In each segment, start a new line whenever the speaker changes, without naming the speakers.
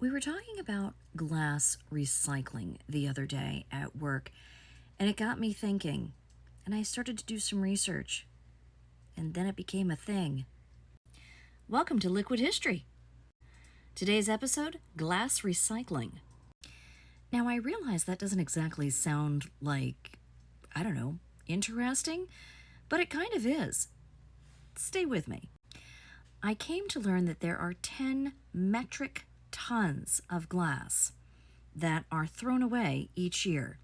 We were talking about glass recycling the other day at work, and it got me thinking, and I started to do some research, and then it became a thing. Welcome to Liquid History. Today's episode, glass recycling. Now, I realize that doesn't exactly sound like, interesting, but it kind of is. Stay with me. I came to learn that there are 10 metric tons of glass that are thrown away each year.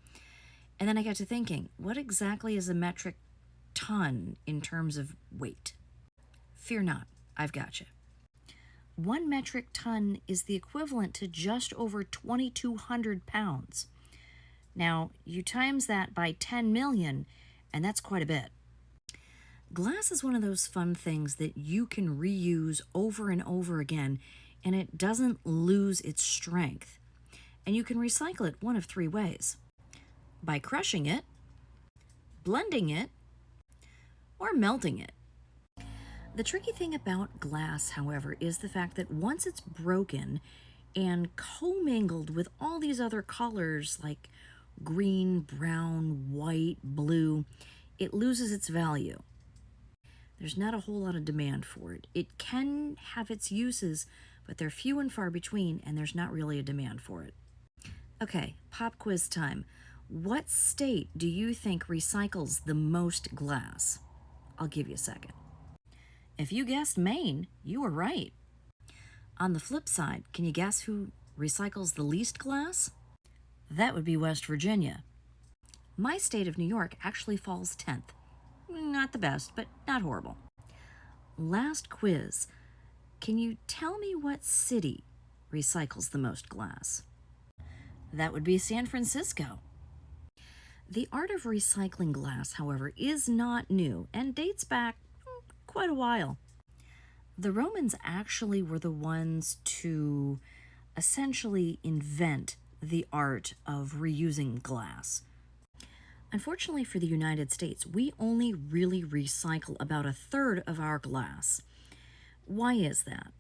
And then I got to thinking, what exactly is a metric ton in terms of weight? Fear not, I've got you. 1 metric ton is the equivalent to just over 2,200 pounds. Now, you times that by 10 million, and that's quite a bit. Glass is one of those fun things that you can reuse over and over again, and it doesn't lose its strength. And you can recycle it one of 3 ways: by crushing it, blending it, or melting it. The tricky thing about glass, however, is the fact that once it's broken and commingled with all these other colors like green, brown, white, blue, it loses its value. There's not a whole lot of demand for it. It can have its uses, but they're few and far between, and there's not really a demand for it. Okay, pop quiz time. What state do you think recycles the most glass? I'll give you a second. If you guessed Maine, you were right. On the flip side, can you guess who recycles the least glass? That would be West Virginia. My state of New York actually falls 10th. Not the best, but not horrible. Last quiz. Can you tell me what city recycles the most glass? That would be San Francisco. The art of recycling glass, however, is not new and dates back quite a while. The Romans actually were the ones to essentially invent the art of reusing glass. Unfortunately for the United States, we only really recycle about 1/3 of our glass. Why is that?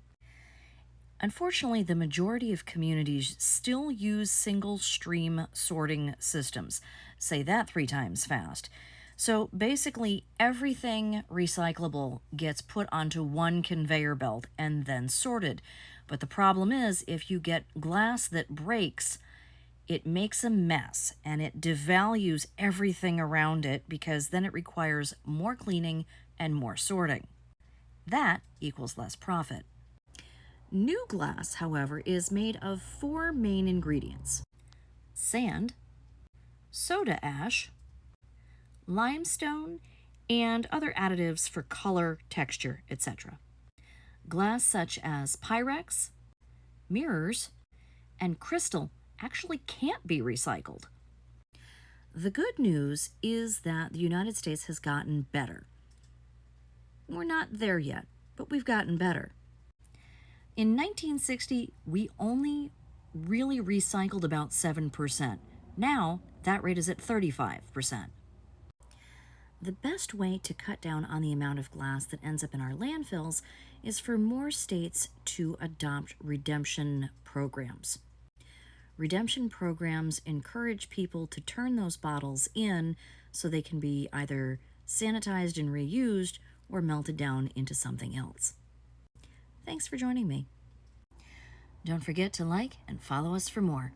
Unfortunately, the majority of communities still use single-stream sorting systems. Say that 3 times fast. So basically, everything recyclable gets put onto one conveyor belt and then sorted. But the problem is, if you get glass that breaks, it makes a mess and it devalues everything around it because then it requires more cleaning and more sorting. That equals less profit. New glass, however, is made of 4 main ingredients: sand, soda ash, limestone, and other additives for color, texture, etc. Glass such as Pyrex, mirrors, and crystal actually can't be recycled. The good news is that the United States has gotten better. We're not there yet, but we've gotten better. In 1960, we only really recycled about 7%. Now, that rate is at 35%. The best way to cut down on the amount of glass that ends up in our landfills is for more states to adopt redemption programs. Redemption programs encourage people to turn those bottles in so they can be either sanitized and reused or melted down into something else. Thanks for joining me. Don't forget to like and follow us for more.